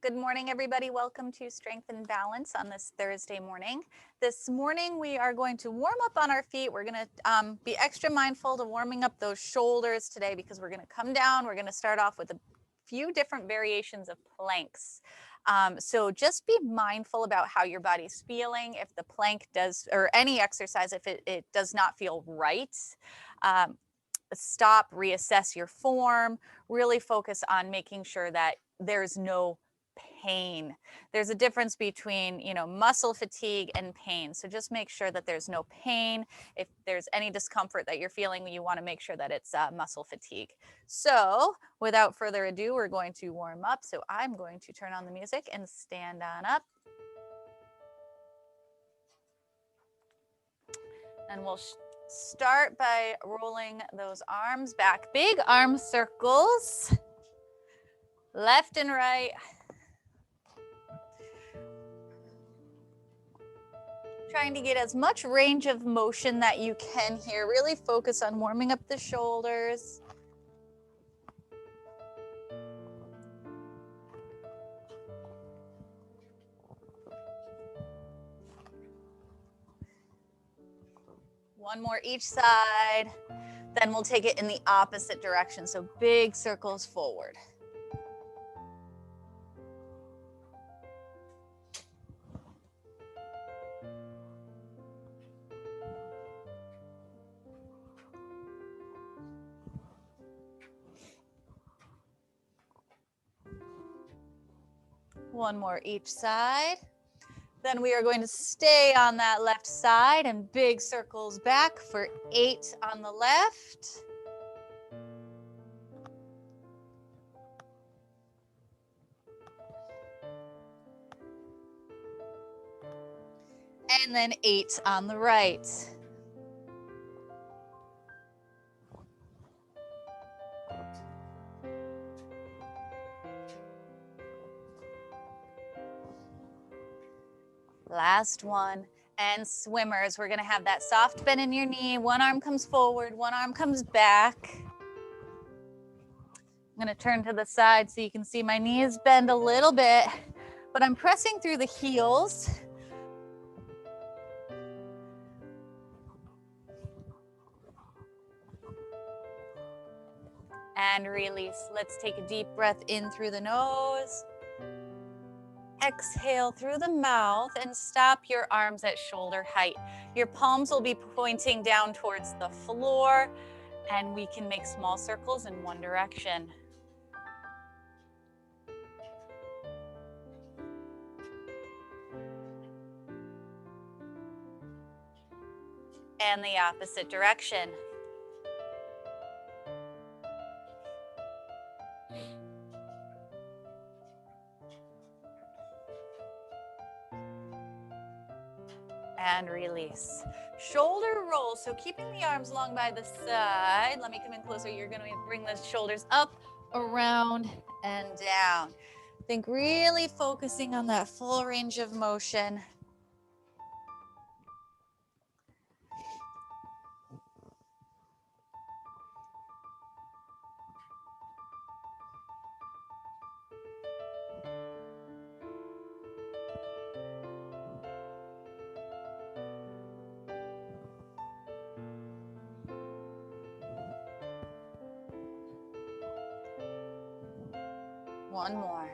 Good morning, everybody. Welcome to Strength and Balance on this Thursday morning. This morning, we are going to warm up on our feet. We're going to be extra mindful to warming up those shoulders today because we're going to come down. We're going to start off with a few different variations of planks. So just be mindful about how your body's feeling. If the plank does, or any exercise, if it does not feel right, stop, reassess your form, really focus on making sure that there's no pain. There's a difference between, muscle fatigue and pain. So just make sure that there's no pain. If there's any discomfort that you're feeling, you want to make sure that it's muscle fatigue. So without further ado, we're going to warm up. So I'm going to turn on the music and stand on up. And we'll start by rolling those arms back. Big arm circles, left and right. Trying to get as much range of motion that you can here. Really focus on warming up the shoulders. One more each side. Then we'll take it in the opposite direction. So big circles forward. One more each side. Then we are going to stay on that left side and big circles back for 8 on the left. And then 8 on the right. Last one. And swimmers, we're gonna have that soft bend in your knee. One arm comes forward, one arm comes back. I'm gonna turn to the side so you can see my knees bend a little bit, but I'm pressing through the heels. And release. Let's take a deep breath in through the nose. Exhale through the mouth and stop your arms at shoulder height. Your palms will be pointing down towards the floor, and we can make small circles in one direction. And the opposite direction. And release. Shoulder roll. So keeping the arms long by the side. Let me come in closer. You're going to bring the shoulders up, around, and down. Think really focusing on that full range of motion. One more.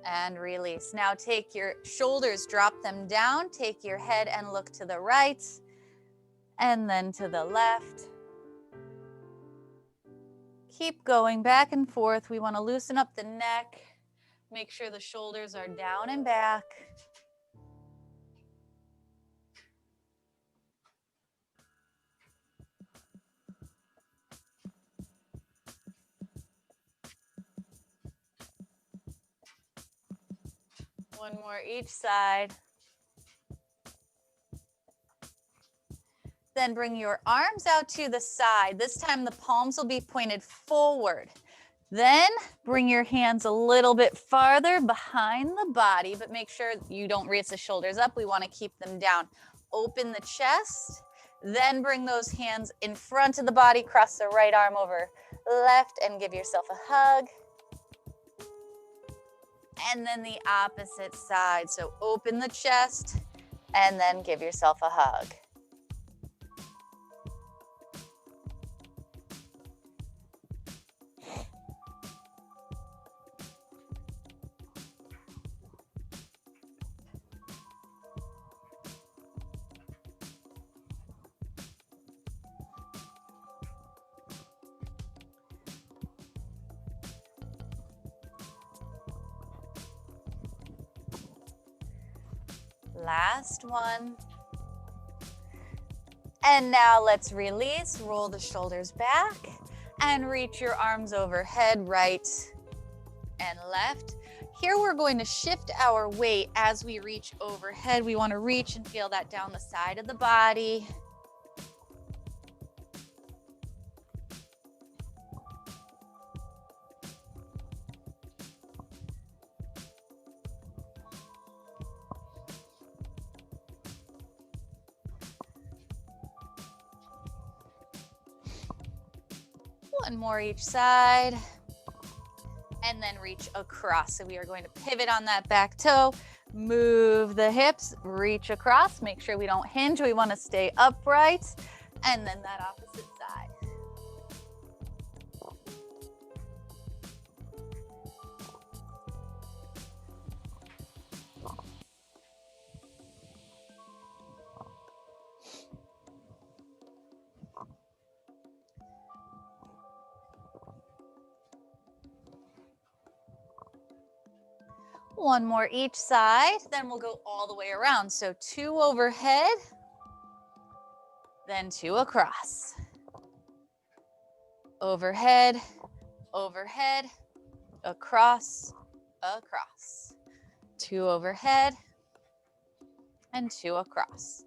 And release. Now take your shoulders, drop them down, take your head and look to the right and then to the left. Keep going back and forth. We want to loosen up the neck, make sure the shoulders are down and back. One more each side. Then bring your arms out to the side. This time the palms will be pointed forward. Then bring your hands a little bit farther behind the body, but make sure you don't raise the shoulders up. We want to keep them down. Open the chest. Then bring those hands in front of the body. Cross the right arm over left and give yourself a hug. And then the opposite side. So open the chest and then give yourself a hug. Last one. And now let's release, roll the shoulders back and reach your arms overhead, right and left. Here we're going to shift our weight as we reach overhead. We want to reach and feel that down the side of the body. One more each side, and then reach across. So we are going to pivot on that back toe, move the hips, reach across, make sure we don't hinge. We want to stay upright, and then that opposite side. One more each side, then we'll go all the way around. So 2 overhead, then 2 across. Overhead, overhead, across, across. 2 overhead, and 2 across.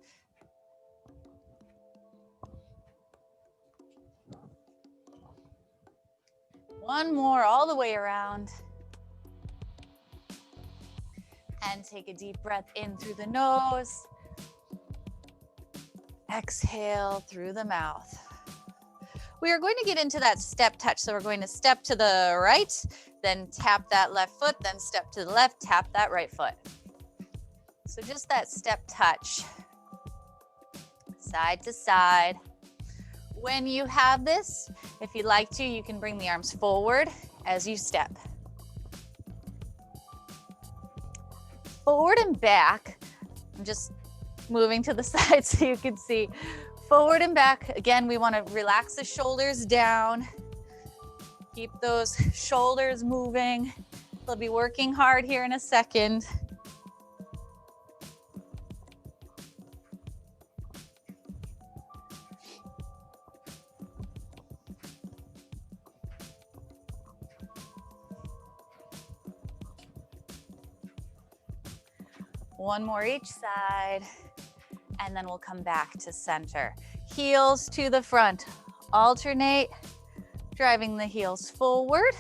One more all the way around. And take a deep breath in through the nose. Exhale through the mouth. We are going to get into that step touch. So we're going to step to the right, then tap that left foot, then step to the left, tap that right foot. So just that step touch, side to side. When you have this, if you'd like to, you can bring the arms forward as you step. Forward and back. I'm just moving to the side so you can see. Forward and back. Again, we want to relax the shoulders down. Keep those shoulders moving. They'll be working hard here in a second. One more each side, and then we'll come back to center. Heels to the front. Alternate, driving the heels forward.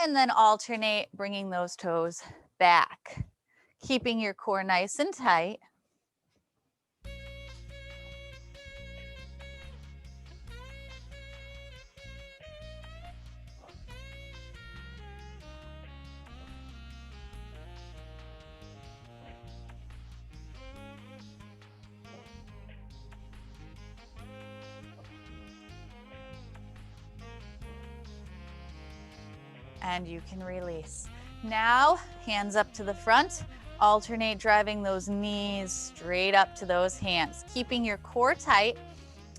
And then alternate, bringing those toes back, keeping your core nice and tight. And you can release. Now, hands up to the front. Alternate driving those knees straight up to those hands, keeping your core tight,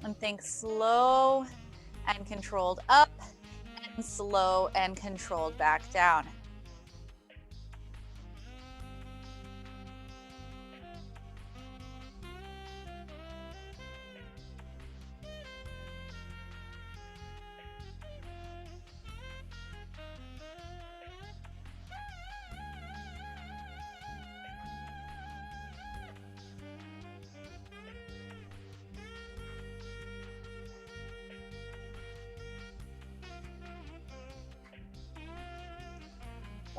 and think slow and controlled up and slow and controlled back down.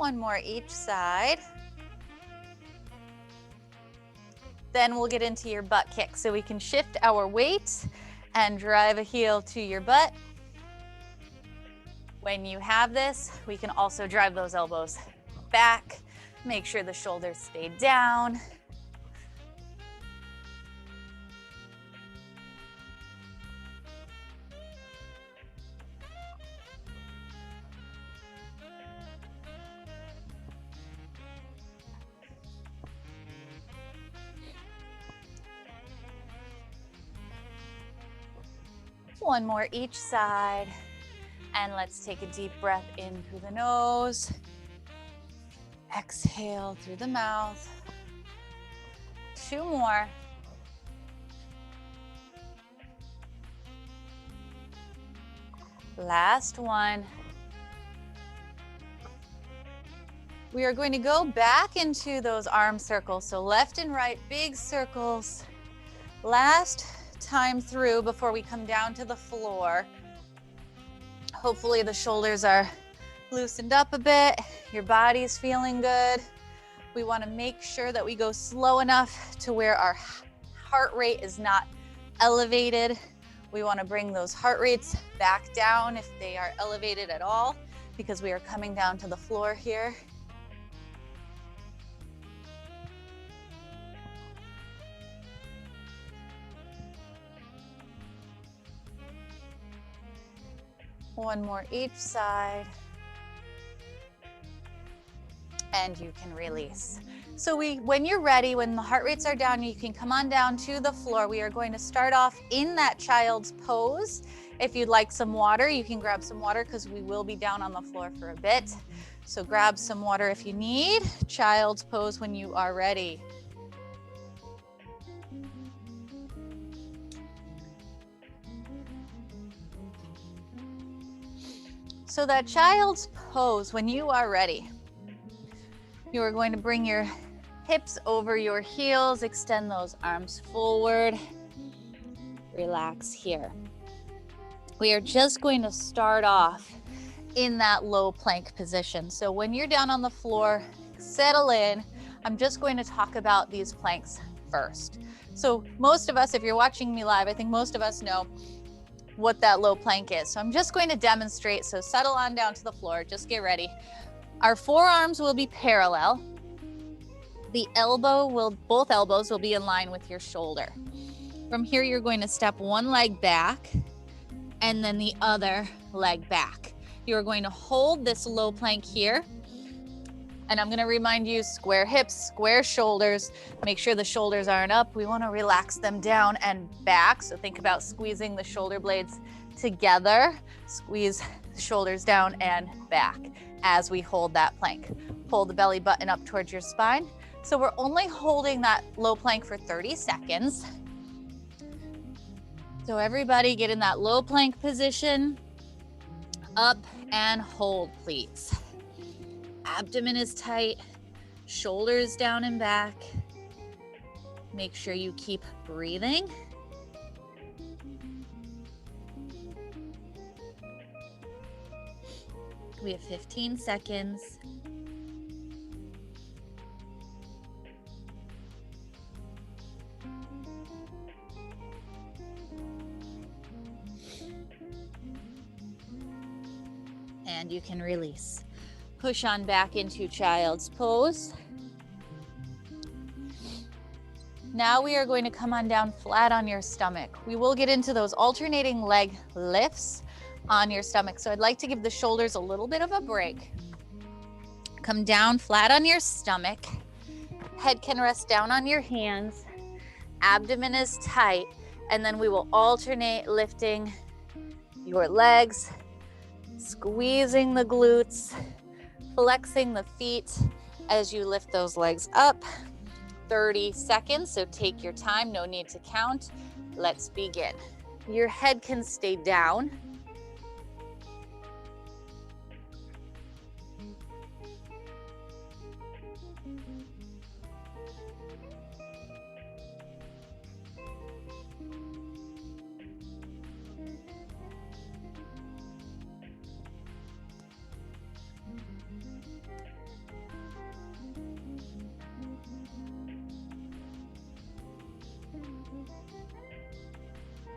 One more each side. Then we'll get into your butt kick. So we can shift our weight and drive a heel to your butt. When you have this, we can also drive those elbows back. Make sure the shoulders stay down. One more each side. And let's take a deep breath in through the nose. Exhale through the mouth. 2 more. Last one. We are going to go back into those arm circles. So left and right, big circles. Last time through before we come down to the floor. Hopefully the shoulders are loosened up a bit. Your body's feeling good. We want to make sure that we go slow enough to where our heart rate is not elevated. We want to bring those heart rates back down if they are elevated at all, because we are coming down to the floor here. One more each side. And you can release. So when you're ready, when the heart rates are down, you can come on down to the floor. We are going to start off in that child's pose. If you'd like some water, you can grab some water because we will be down on the floor for a bit. So grab some water if you need. Child's pose when you are ready. So that child's pose, when you are ready, you are going to bring your hips over your heels, extend those arms forward, relax here. We are just going to start off in that low plank position. So when you're down on the floor, settle in. I'm just going to talk about these planks first. So most of us, if you're watching me live, I think most of us know what that low plank is. So I'm just going to demonstrate. So settle on down to the floor, just get ready. Our forearms will be parallel. Both elbows will be in line with your shoulder. From here, you're going to step one leg back and then the other leg back. You're going to hold this low plank here. And I'm going to remind you, square hips, square shoulders. Make sure the shoulders aren't up. We want to relax them down and back. So think about squeezing the shoulder blades together. Squeeze the shoulders down and back as we hold that plank. Pull the belly button up towards your spine. So we're only holding that low plank for 30 seconds. So everybody get in that low plank position. Up and hold, please. Abdomen is tight, shoulders down and back. Make sure you keep breathing. We have 15 seconds. And you can release. Push on back into child's pose. Now we are going to come on down flat on your stomach. We will get into those alternating leg lifts on your stomach. So I'd like to give the shoulders a little bit of a break. Come down flat on your stomach. Head can rest down on your hands. Abdomen is tight. And then we will alternate lifting your legs, squeezing the glutes, flexing the feet as you lift those legs up. 30 seconds, so take your time, no need to count. Let's begin. Your head can stay down.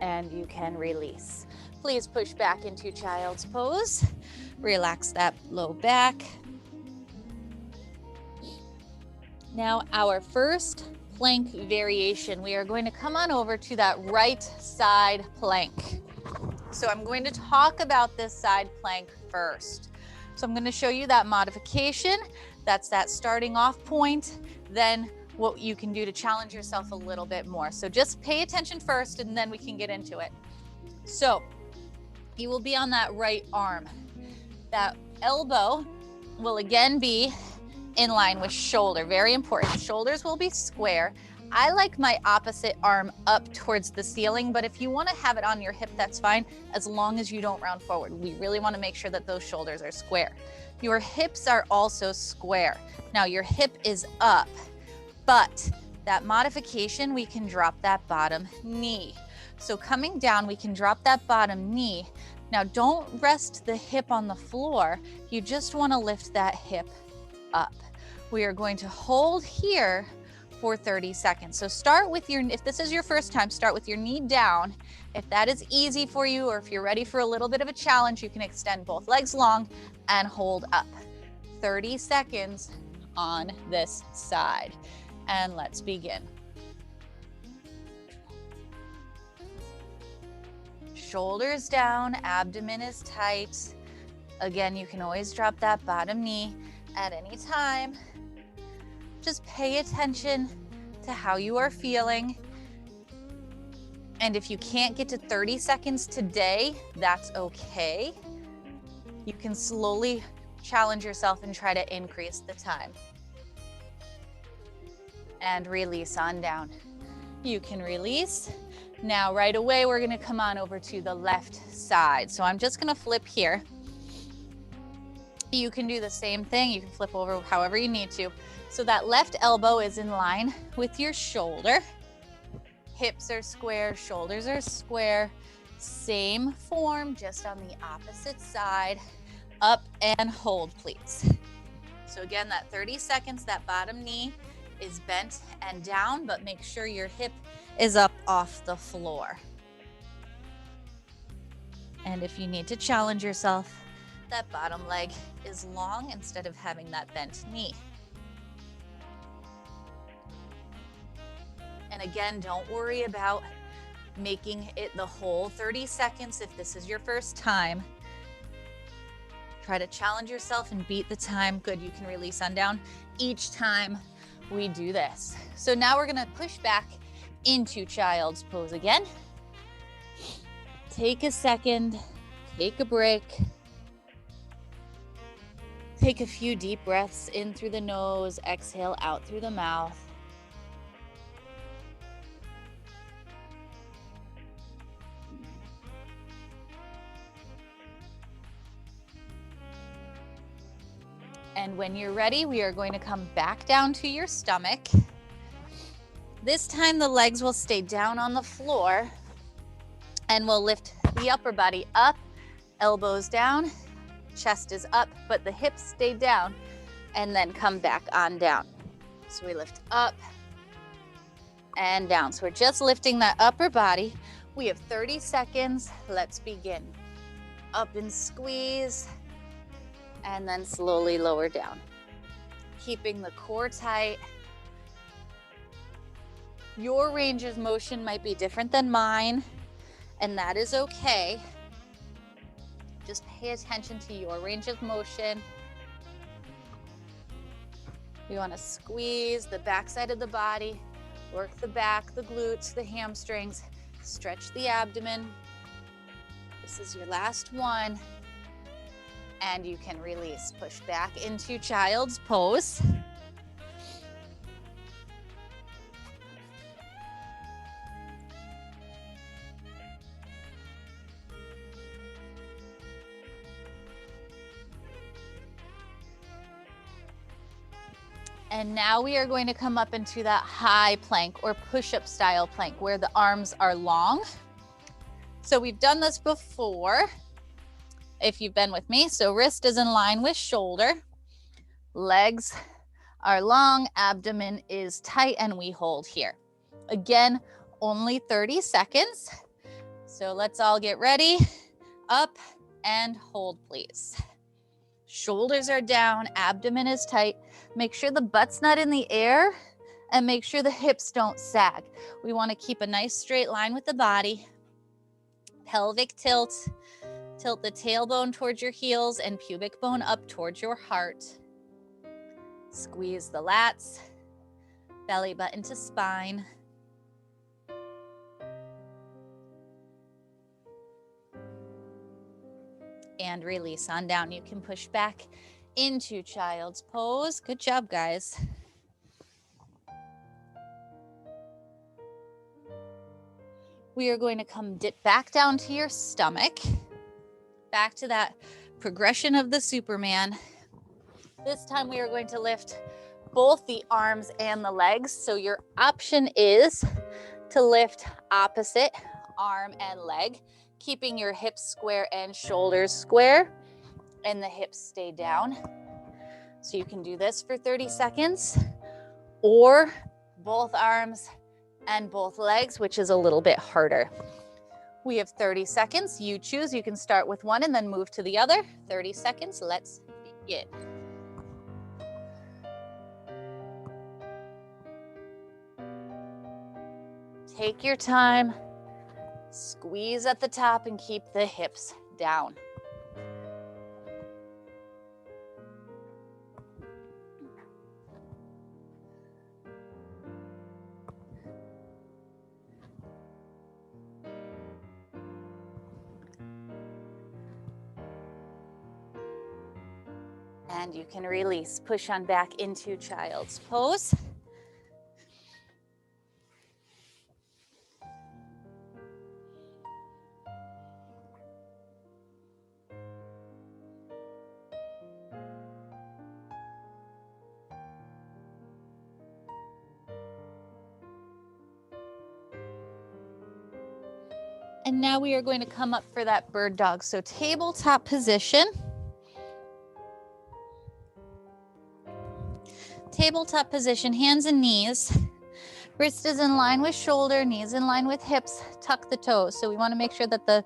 and you can release. Please push back into child's pose. Relax that low back. Now our first plank variation, we are going to come on over to that right side plank. So I'm going to talk about this side plank first. So I'm going to show you that modification. That's that starting off point. Then what you can do to challenge yourself a little bit more. So just pay attention first and then we can get into it. So you will be on that right arm. That elbow will again be in line with shoulder. Very important. Shoulders will be square. I like my opposite arm up towards the ceiling, but if you want to have it on your hip, that's fine, as long as you don't round forward. We really want to make sure that those shoulders are square. Your hips are also square. Now your hip is up, but that modification, we can drop that bottom knee. So coming down, we can drop that bottom knee. Now don't rest the hip on the floor. You just want to lift that hip up. We are going to hold here for 30 seconds. So start with your, if this is your first time, start with your knee down. If that is easy for you, or if you're ready for a little bit of a challenge, you can extend both legs long and hold up. 30 seconds on this side. And let's begin. Shoulders down, abdomen is tight. Again, you can always drop that bottom knee at any time. Just pay attention to how you are feeling. And if you can't get to 30 seconds today, that's okay. You can slowly challenge yourself and try to increase the time. And release on down. You can release. Now right away, we're gonna come on over to the left side. So I'm just gonna flip here. You can do the same thing. You can flip over however you need to. So that left elbow is in line with your shoulder. Hips are square, shoulders are square. Same form, just on the opposite side. Up and hold, please. So again, that 30 seconds, that bottom knee is bent and down, but make sure your hip is up off the floor. And if you need to challenge yourself, that bottom leg is long instead of having that bent knee. And again, don't worry about making it the whole 30 seconds if this is your first time. Try to challenge yourself and beat the time. Good, you can release on down each time we do this. So now we're gonna push back into child's pose again. Take a second, take a break. Take a few deep breaths in through the nose, exhale out through the mouth. And when you're ready, we are going to come back down to your stomach. This time the legs will stay down on the floor and we'll lift the upper body up, elbows down, chest is up, but the hips stay down, and then come back on down. So we lift up and down. So we're just lifting that upper body. We have 30 seconds. Let's begin. Up and squeeze, and then slowly lower down. Keeping the core tight. Your range of motion might be different than mine, and that is okay. Just pay attention to your range of motion. We want to squeeze the backside of the body, work the back, the glutes, the hamstrings, stretch the abdomen. This is your last one. And you can release. Push back into child's pose. And now we are going to come up into that high plank or push-up style plank where the arms are long. So we've done this before, if you've been with me. So wrist is in line with shoulder, legs are long, abdomen is tight, and we hold here. Again, only 30 seconds. So let's all get ready. Up and hold, please. Shoulders are down, abdomen is tight. Make sure the butt's not in the air and make sure the hips don't sag. We want to keep a nice straight line with the body. Pelvic tilt. Tilt the tailbone towards your heels and pubic bone up towards your heart. Squeeze the lats, belly button to spine. And release on down. You can push back into child's pose. Good job, guys. We are going to come dip back down to your stomach. Back to that progression of the Superman. This time we are going to lift both the arms and the legs. So your option is to lift opposite arm and leg, keeping your hips square and shoulders square, and the hips stay down. So you can do this for 30 seconds, or both arms and both legs, which is a little bit harder. We have 30 seconds. You choose. You can start with one and then move to the other. 30 seconds. Let's begin. Take your time. Squeeze at the top and keep the hips down. And you can release. Push on back into child's pose. And now we are going to come up for that bird dog. So tabletop position. Tabletop position, hands and knees. Wrist is in line with shoulder, knees in line with hips. Tuck the toes. So we want to make sure that the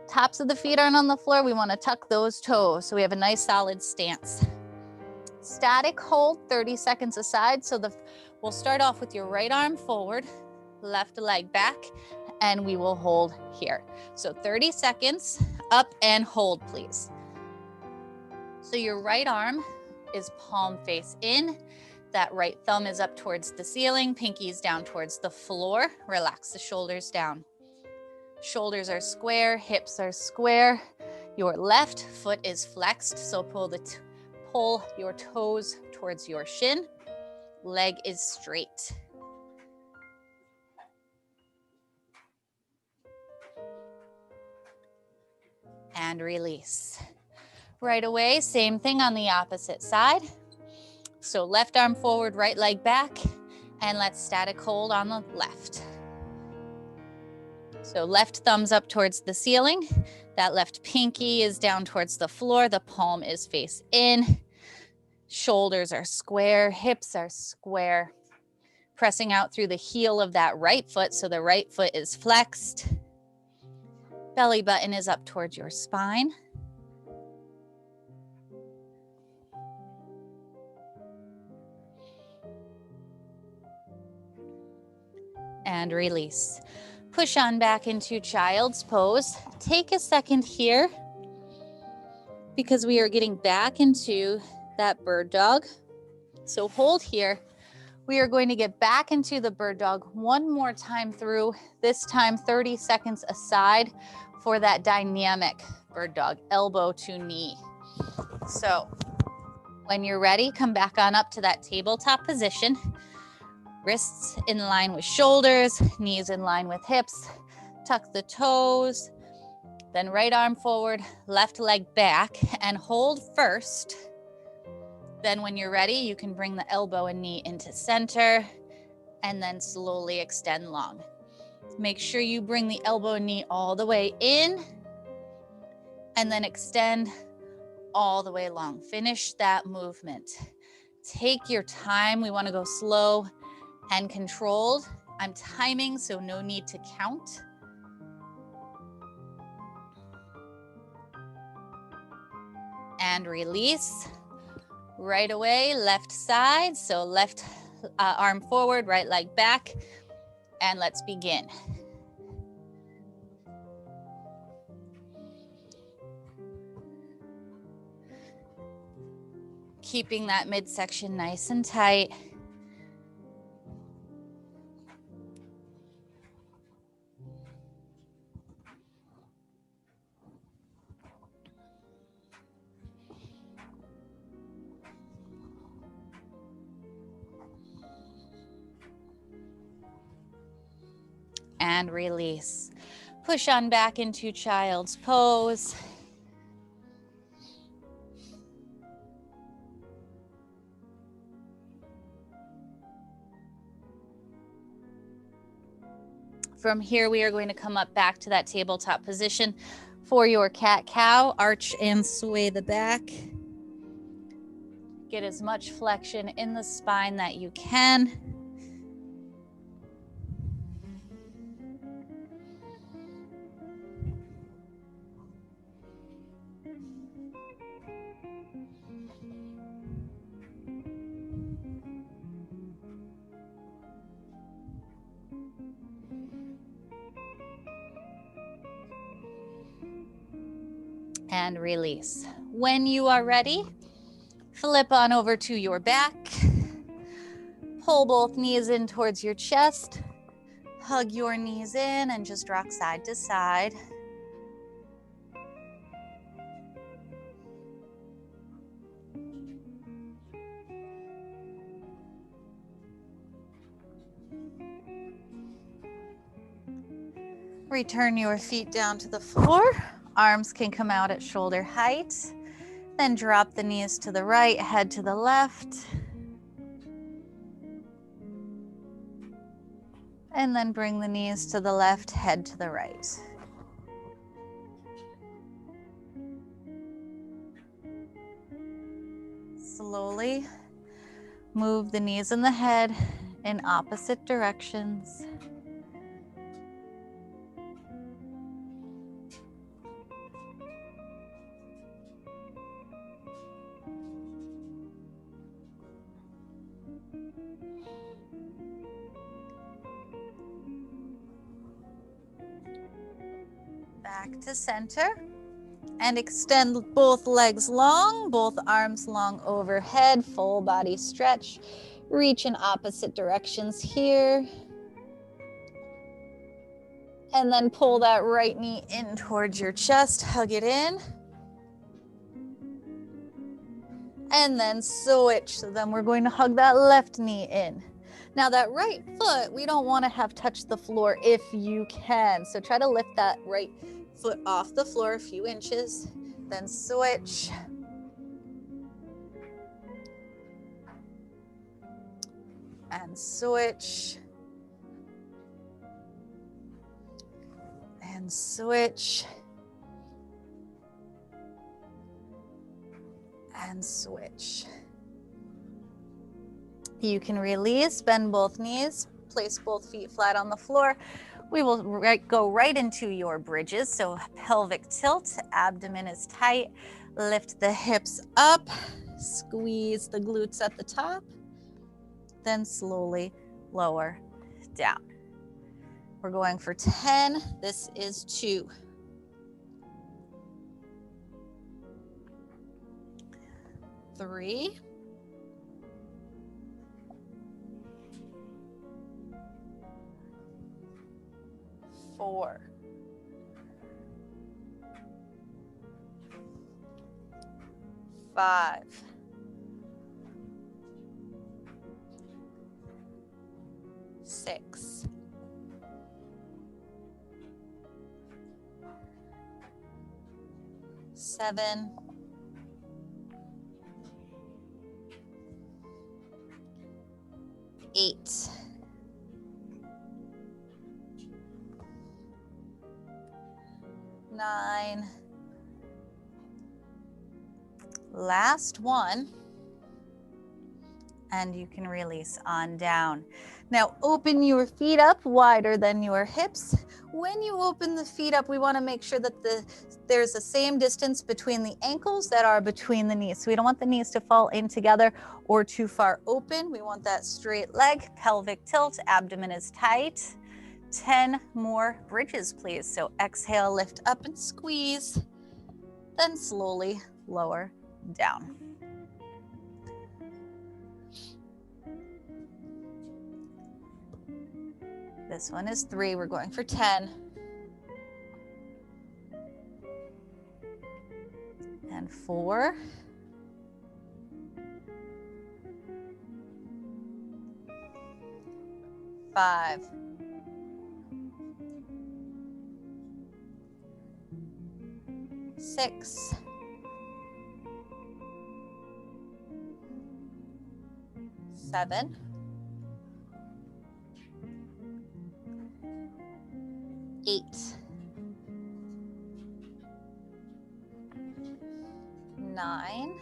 tops of the feet aren't on the floor. We want to tuck those toes so we have a nice solid stance. Static hold, 30 seconds aside. So we'll start off with your right arm forward, left leg back, and we will hold here. So 30 seconds, up and hold, please. So your right arm is palm face in. That right thumb is up towards the ceiling, pinkies down towards the floor. Relax the shoulders down. Shoulders are square, hips are square. Your left foot is flexed, so pull your toes towards your shin. Leg is straight. And release. Right away, same thing on the opposite side. So left arm forward, right leg back, and let's static hold on the left. So left thumb's up towards the ceiling. That left pinky is down towards the floor. The palm is face in. Shoulders are square, hips are square. Pressing out through the heel of that right foot, so the right foot is flexed. Belly button is up towards your spine. And release. Push on back into child's pose. Take a second here because we are getting back into that bird dog. So hold here. We are going to get back into the bird dog one more time through, this time 30 seconds aside for that dynamic bird dog, elbow to knee. So when you're ready, come back on up to that tabletop position. Wrists in line with shoulders, knees in line with hips. Tuck the toes, then right arm forward, left leg back, and hold first. Then when you're ready, you can bring the elbow and knee into center, and then slowly extend long. Make sure you bring the elbow and knee all the way in, and then extend all the way long. Finish that movement. Take your time. We want to go slow and controlled. I'm timing, so no need to count. and release. Right away, left side. So left arm forward, right leg back. And let's begin. Keeping that midsection nice and tight. And release. Push on back into child's pose. From here, we are going to come up back to that tabletop position for your cat-cow. Arch and sway the back. Get as much flexion in the spine that you can. And release. When you are ready, flip on over to your back. Pull both knees in towards your chest. Hug your knees in and just rock side to side. Return your feet down to the floor. Arms can come out at shoulder height. Then drop the knees to the right, head to the left. And then bring the knees to the left, head to the right. Slowly move the knees and the head in opposite directions. Back to center. And extend both legs long, both arms long overhead, full body stretch. Reach in opposite directions here. And then pull that right knee in towards your chest, hug it in. And then switch. So then we're going to hug that left knee in. Now that right foot, we don't want to have touched the floor if you can. So try to lift that right foot off the floor a few inches, then switch. And switch. And switch. And switch. You can release, bend both knees, place both feet flat on the floor. We will go right into your bridges. So pelvic tilt, abdomen is tight. Lift the hips up, squeeze the glutes at the top, then slowly lower down. We're going for 10. This is 2. 3. 4. 5. 6. 7. 8. 9. Last one. and you can release on down. Now open your feet up wider than your hips. When you open the feet up, we want to make sure that there's the same distance between the ankles that are between the knees. So we don't want the knees to fall in together or too far open. We want that straight leg, pelvic tilt, abdomen is tight. 10 more bridges, please. So exhale, lift up and squeeze, then slowly lower down. This one is 3, we're going for 10. And 4. 5. 6. 7. 8. 9.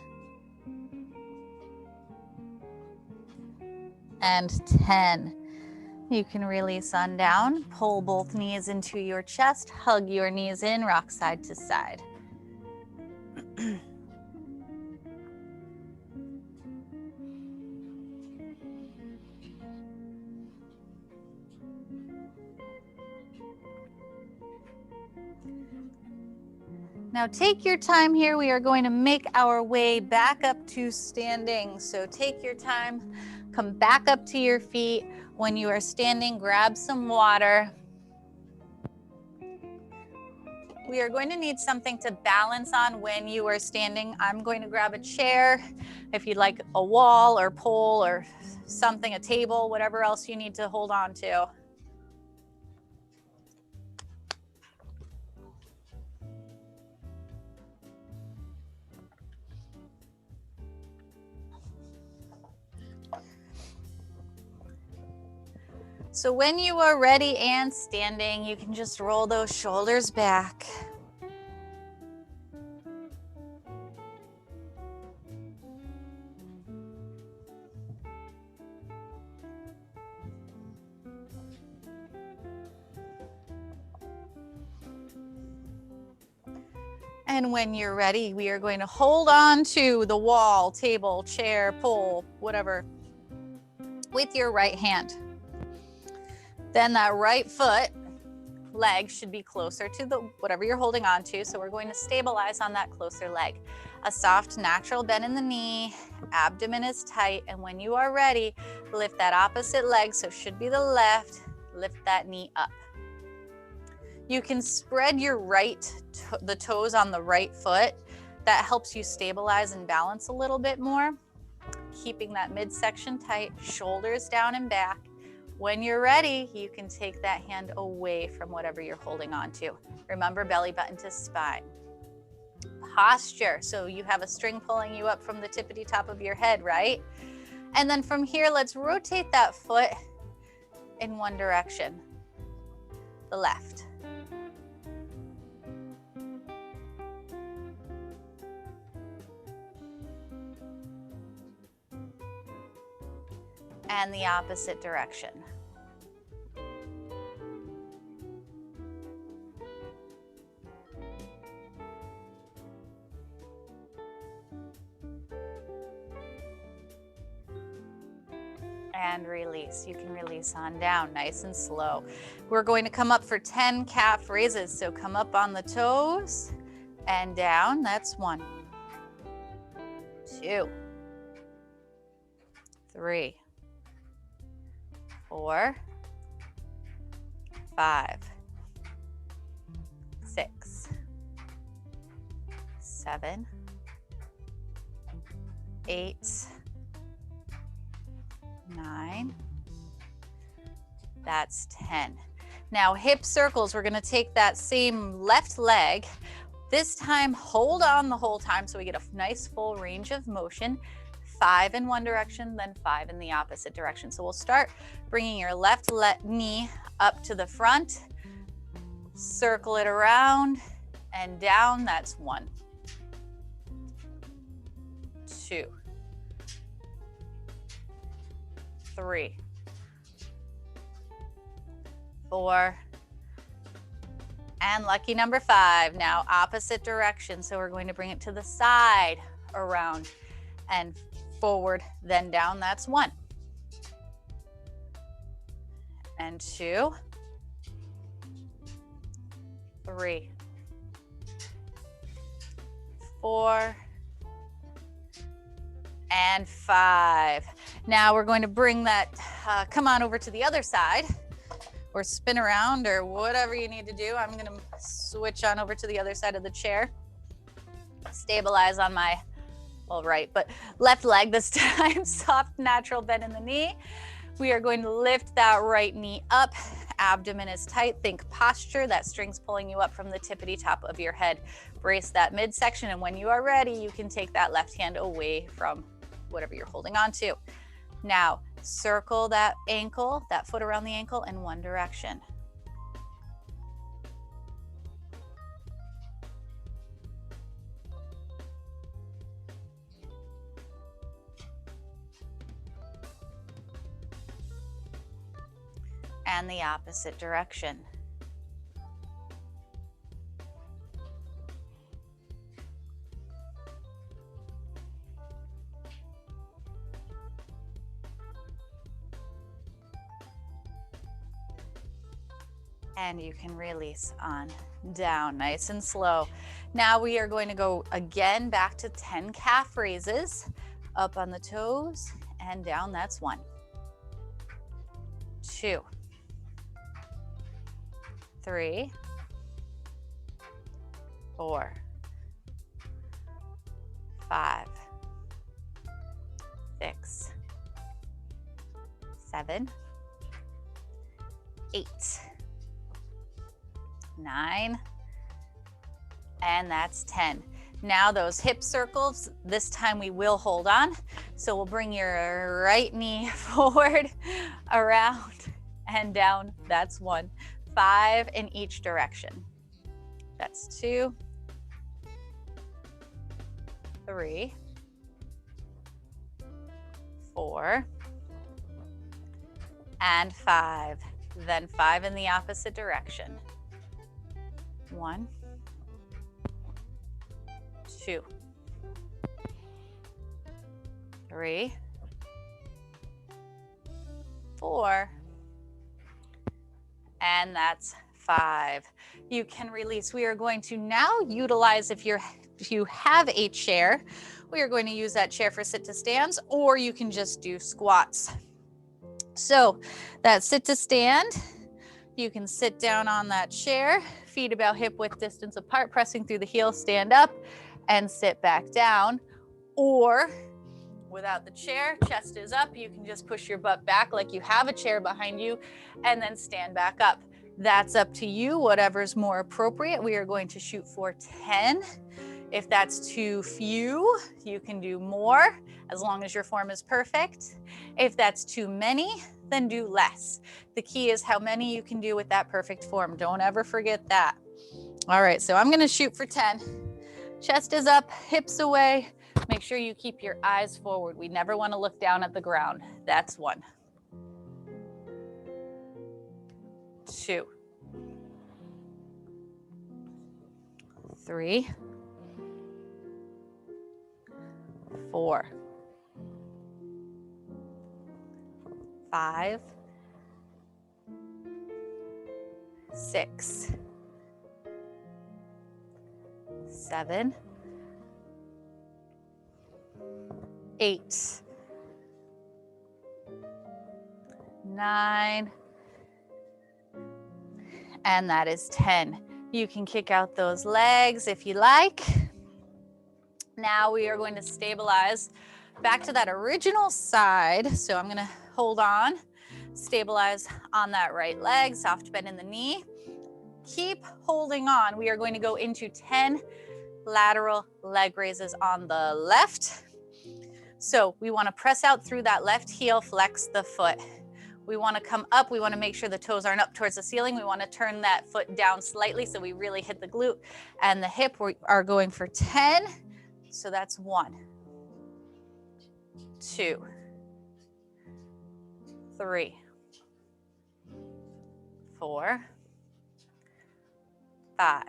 And 10. You can release on down, pull both knees into your chest, hug your knees in, rock side to side. Now take your time here. We are going to make our way back up to standing. So take your time, come back up to your feet. When you are standing, grab some water. We are going to need something to balance on when you are standing. I'm going to grab a chair. If you'd like a wall or pole or something, a table, whatever else you need to hold on to. So when you are ready and standing, you can just roll those shoulders back. And when you're ready, we are going to hold on to the wall, table, chair, pole, whatever, with your right hand. Then that right foot, leg should be closer to the whatever you're holding on to. So we're going to stabilize on that closer leg. A soft, natural bend in the knee, abdomen is tight. And when you are ready, lift that opposite leg. So should be the left, lift that knee up. You can spread your the toes on the right foot. That helps you stabilize and balance a little bit more. Keeping that midsection tight, shoulders down and back. When you're ready, you can take that hand away from whatever you're holding on to. Remember, belly button to spine. Posture, so you have a string pulling you up from the tippity top of your head, right? And then from here, let's rotate that foot in one direction, the left. And the opposite direction. And release. You can release on down, nice and slow. We're going to come up for 10 calf raises. So come up on the toes and down. That's 1, 2, 3, 4, 5, 6, 7, 8, 9. That's 10. Now hip circles, we're going to take that same left leg. This time, hold on the whole time so we get a nice full range of motion. 5 in one direction, then 5 in the opposite direction. So we'll start bringing your left knee up to the front, circle it around and down. That's 1, 2, 3, 4, and lucky number 5. Now opposite direction. So we're going to bring it to the side, around, and forward, then down. That's 1. And 2, 3, 4, and 5. Now we're going to bring that, come on over to the other side, or spin around, or whatever you need to do. I'm gonna switch on over to the other side of the chair. Stabilize on my, well, right, but left leg this time. Soft, natural bend in the knee. We are going to lift that right knee up. Abdomen is tight. Think posture. That string's pulling you up from the tippity top of your head. Brace that midsection, and when you are ready, you can take that left hand away from whatever you're holding on to. Now, circle that ankle, that foot around the ankle in one direction. And the opposite direction. And you can release on down, nice and slow. Now we are going to go again back to 10 calf raises, up on the toes and down. That's 1, 2, 3, 4, 5, 6, 7, 8, 9, and that's 10. Now those hip circles, this time we will hold on. So we'll bring your right knee forward, around, and down. That's 1. 5 in each direction. That's 2, 3, 4, and 5. Then 5 in the opposite direction. 1, 2, 3, 4, and that's 5. You can release. We are going to now utilize, if you have a chair, we are going to use that chair for sit to stands, or you can just do squats. So that sit to stand, you can sit down on that chair, feet about hip width distance apart, pressing through the heels, stand up and sit back down. Or without the chair, chest is up, you can just push your butt back like you have a chair behind you and then stand back up. That's up to you, whatever's more appropriate. We are going to shoot for 10. If that's too few, you can do more as long as your form is perfect. If that's too many, then do less. The key is how many you can do with that perfect form. Don't ever forget that. All right, so I'm gonna shoot for 10. Chest is up, hips away. Make sure you keep your eyes forward. We never wanna look down at the ground. That's 1. 2. 3. 4. 5. 6. 7. 8. 9. And that is 10. You can kick out those legs if you like. Now we are going to stabilize back to that original side. So I'm going to hold on, stabilize on that right leg, soft bend in the knee. Keep holding on. We are going to go into 10 lateral leg raises on the left. So we want to press out through that left heel, flex the foot. We want to come up. We want to make sure the toes aren't up towards the ceiling. We want to turn that foot down slightly so we really hit the glute and the hip. We are going for 10. So that's 1, 2, 3, 4, 5,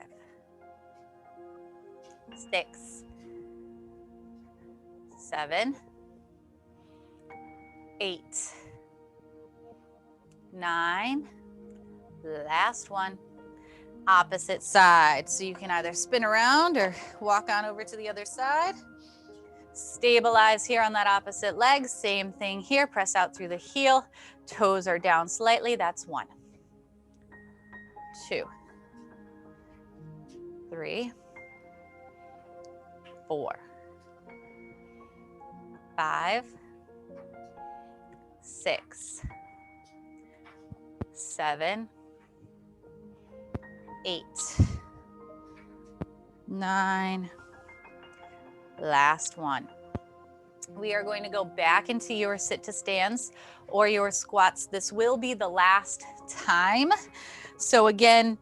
6, 7, 8, 9, last one. Opposite side. So you can either spin around or walk on over to the other side. Stabilize here on that opposite leg. Same thing here. Press out through the heel. Toes are down slightly. That's 1, 2, 3, 4, 5, 6, 7, 8, 9, last one. We are going to go back into your sit to stands or your squats. This will be the last time. So again,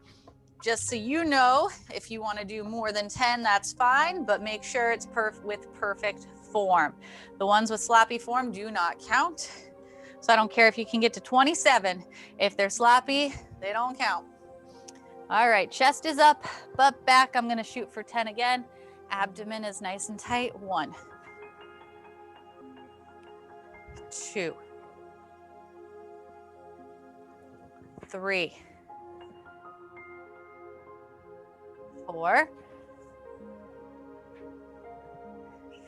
just so you know, if you want to do more than 10, that's fine, but make sure it's with perfect form. The ones with sloppy form do not count. So I don't care if you can get to 27. If they're sloppy, they don't count. All right, chest is up, butt back. I'm going to shoot for 10 again. Abdomen is nice and tight. 1, 2, 3, 4,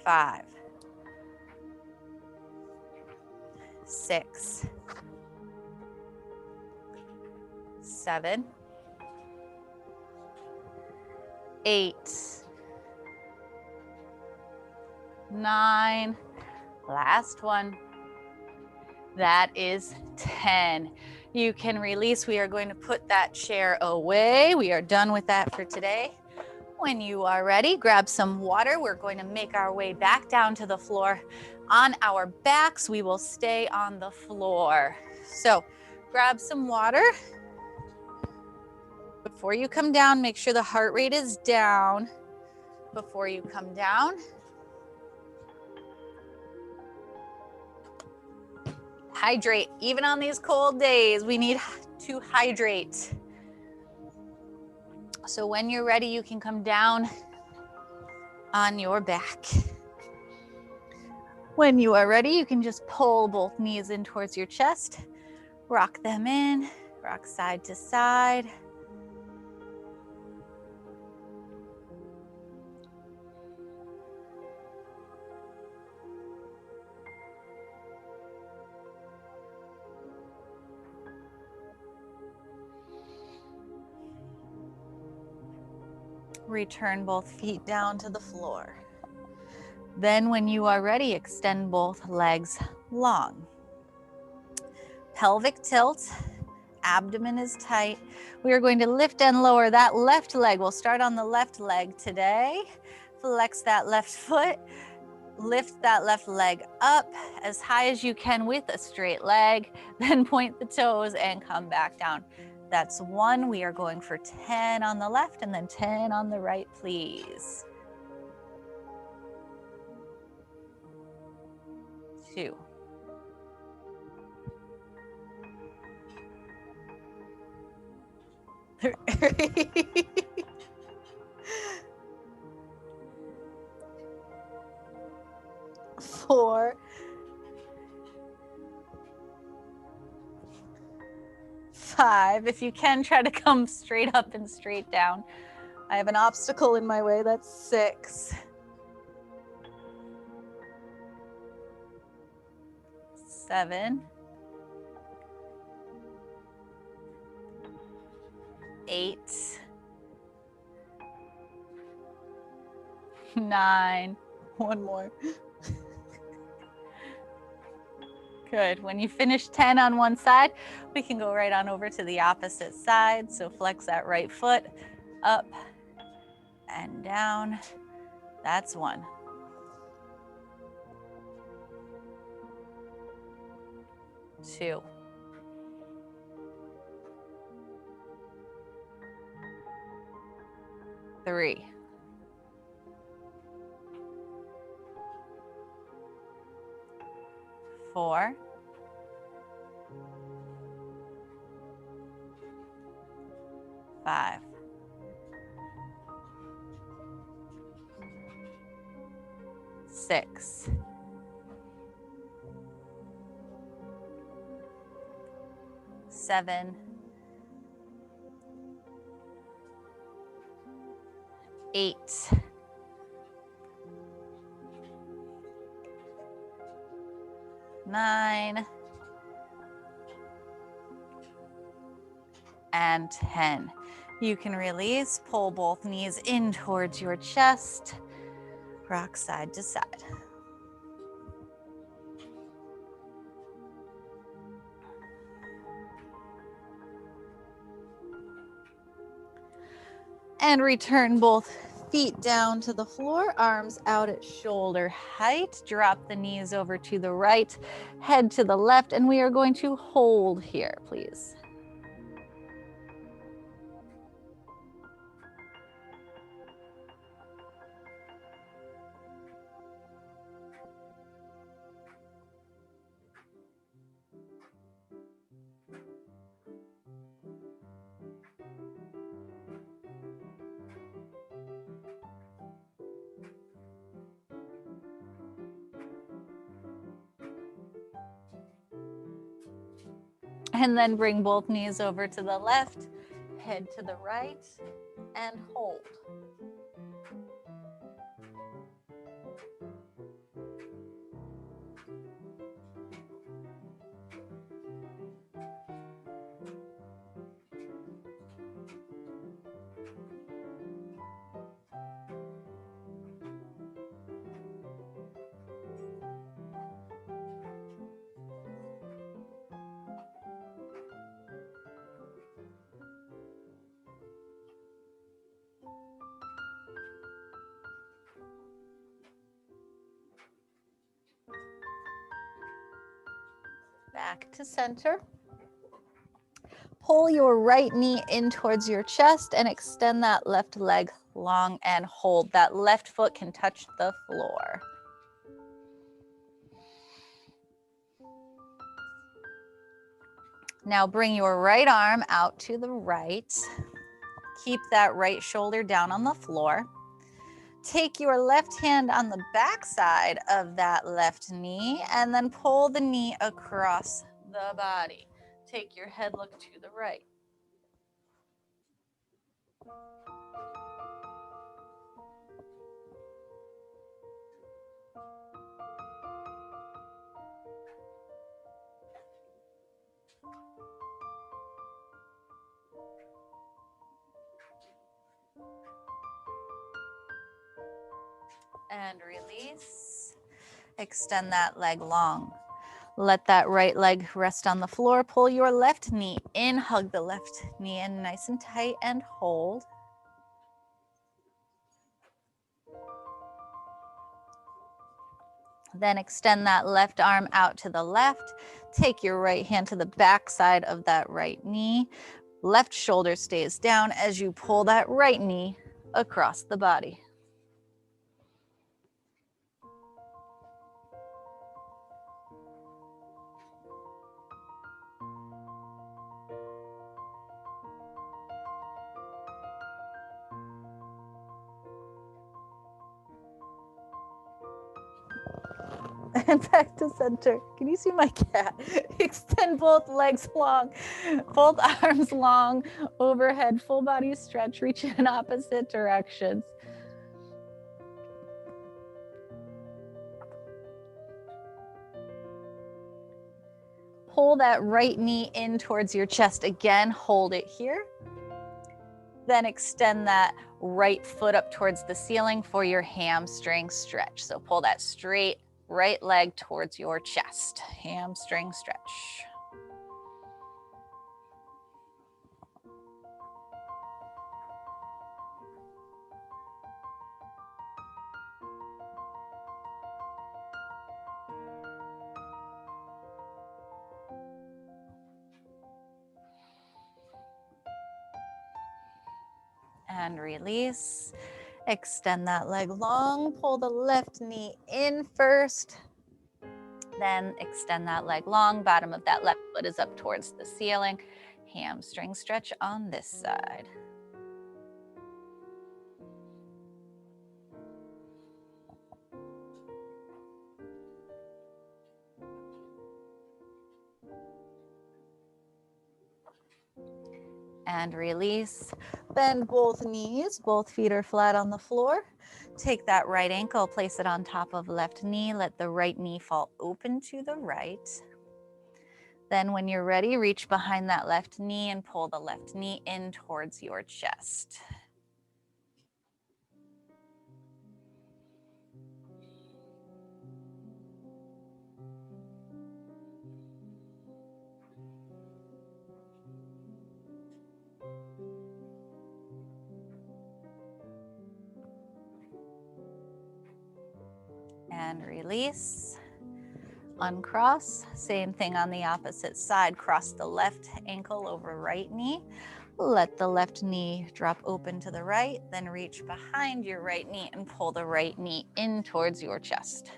5, 6, 7, 8, 9, last one. That is 10. You can release. We are going to put that chair away. We are done with that for today. When you are ready, grab some water. We're going to make our way back down to the floor. On our backs, we will stay on the floor. So grab some water. Before you come down, make sure the heart rate is down before you come down. Hydrate. Even on these cold days, we need to hydrate. So when you're ready, you can come down on your back. When you are ready, you can just pull both knees in towards your chest. Rock them in, rock side to side. Return both feet down to the floor. Then when you are ready, extend both legs long. Pelvic tilt, abdomen is tight. We are going to lift and lower that left leg. We'll start on the left leg today. Flex that left foot. Lift that left leg up as high as you can with a straight leg. Then point the toes and come back down. That's 1. We are going for 10 on the left and then 10 on the right, please. 2. 3. 4. 5. If you can, try to come straight up and straight down. I have an obstacle in my way. That's 6. 7. 8. 9. One more. Good. When you finish 10 on one side, we can go right on over to the opposite side. So flex that right foot up and down. That's 1. 2. 3. 4. 5, 6, 7, 8, 9, and 10. You can release, pull both knees in towards your chest, rock side to side. And return both feet down to the floor, arms out at shoulder height. Drop the knees over to the right, head to the left, and we are going to hold here, please. And then bring both knees over to the left, head to the right, and hold. Back to center. Pull your right knee in towards your chest and extend that left leg long and hold. That left foot can touch the floor. Now bring your right arm out to the right. Keep that right shoulder down on the floor. Take your left hand on the back side of that left knee and then pull the knee across the body. Take your head look to the right. And release. Extend that leg long. Let that right leg rest on the floor. Pull your left knee in, hug the left knee in nice and tight and hold. Then extend that left arm out to the left. Take your right hand to the back side of that right knee. Left shoulder stays down as you pull that right knee across the body. And back to center. Can you see my cat? Extend both legs long, both arms long, overhead, full body stretch, reach in opposite directions. Pull that right knee in towards your chest. Again, hold it here. Then extend that right foot up towards the ceiling for your hamstring stretch. So pull that straight right leg towards your chest. Hamstring stretch. And release. Extend that leg long. Pull the left knee in first. Then extend that leg long. Bottom of that left foot is up towards the ceiling. Hamstring stretch on this side. And release. Bend both knees, both feet are flat on the floor. Take that right ankle, place it on top of left knee. Let the right knee fall open to the right. Then when you're ready, reach behind that left knee and pull the left knee in towards your chest. And release. Uncross. Same thing on the opposite side. Cross the left ankle over right knee. Let the left knee drop open to the right. Then reach behind your right knee and pull the right knee in towards your chest.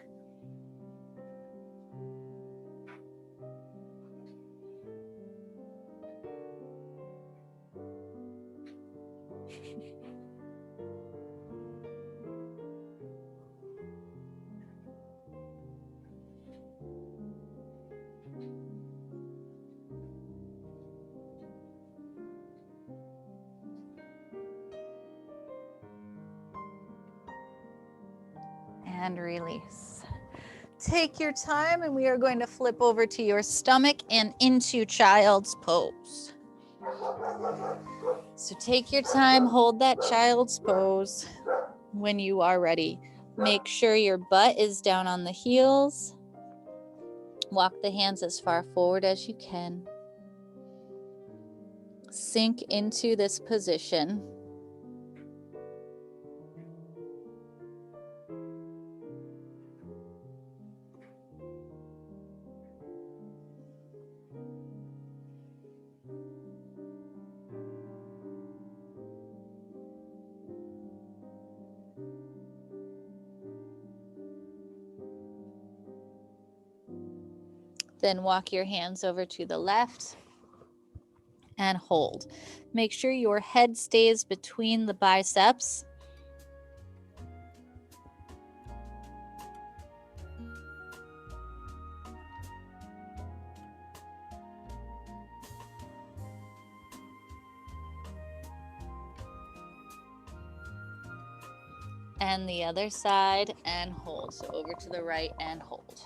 And release. Take your time and we are going to flip over to your stomach and into child's pose. So take your time, hold that child's pose. When you are ready, make sure your butt is down on the heels. Walk the hands as far forward as you can. Sink into this position. Then walk your hands over to the left and hold. Make sure your head stays between the biceps. And the other side and hold. So over to the right and hold.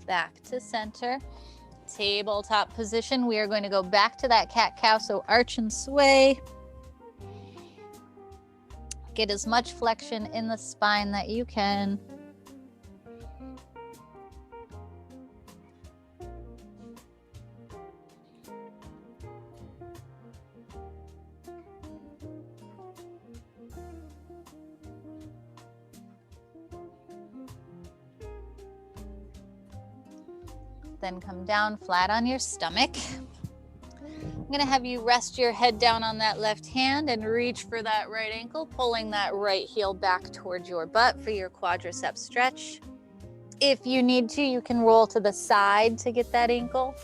Back to center. Tabletop position. We are going to go back to that cat-cow, so arch and sway. Get as much flexion in the spine that you can. Then come down flat on your stomach. I'm gonna have you rest your head down on that left hand and reach for that right ankle, pulling that right heel back towards your butt for your quadricep stretch. If you need to, you can roll to the side to get that ankle.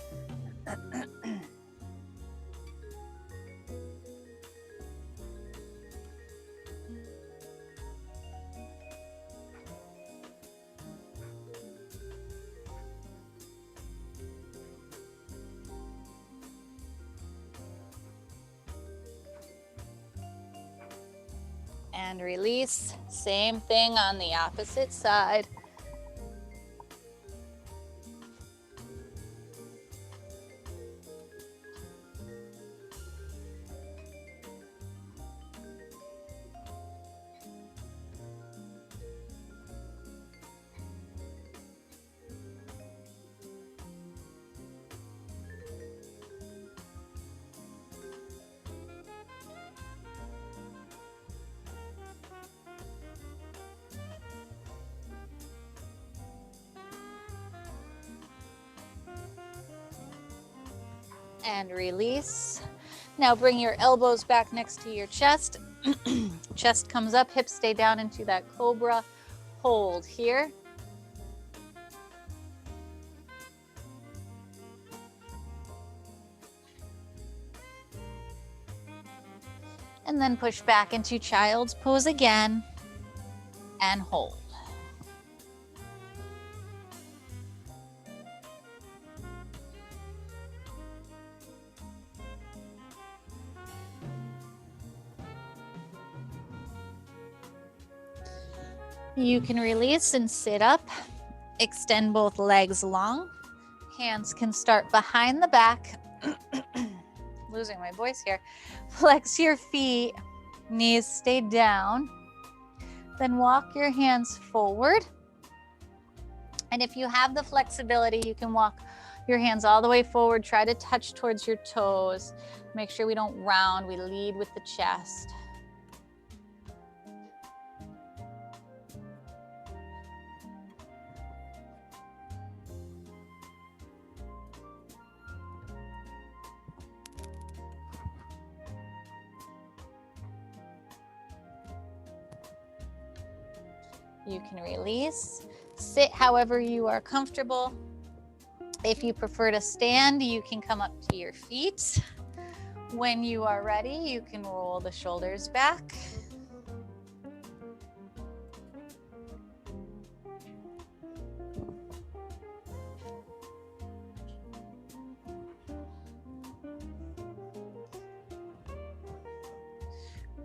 And release. Same thing on the opposite side. And release. Now bring your elbows back next to your chest. Chest comes up, hips stay down into that cobra. Hold here. And then push back into child's pose again and hold. You can release and sit up. Extend both legs long. Hands can start behind the back. Losing my voice here. Flex your feet. Knees stay down. Then walk your hands forward. And if you have the flexibility, you can walk your hands all the way forward. Try to touch towards your toes. Make sure we don't round. We lead with the chest. You can release, sit however you are comfortable. If you prefer to stand, you can come up to your feet. When you are ready, you can roll the shoulders back.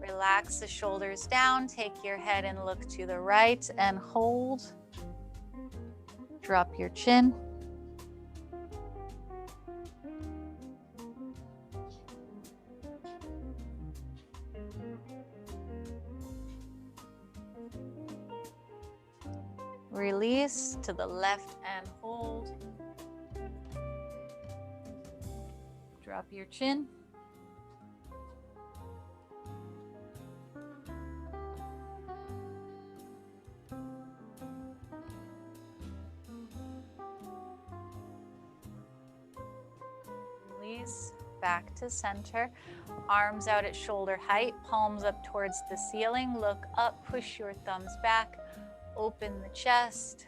Relax the shoulders down, take your head and look to the right and hold. Drop your chin. Release to the left and hold. Drop your chin. Back to center, arms out at shoulder height, palms up towards the ceiling. Look up, push your thumbs back, open the chest.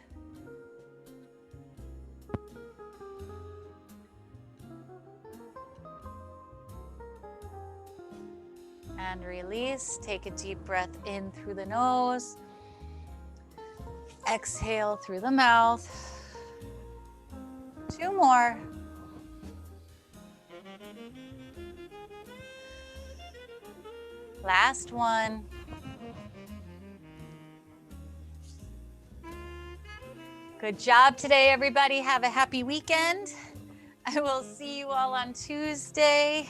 And release. Take a deep breath in through the nose. Exhale through the mouth. 2 more. Last one. Good job today, everybody. Have a happy weekend. I will see you all on Tuesday.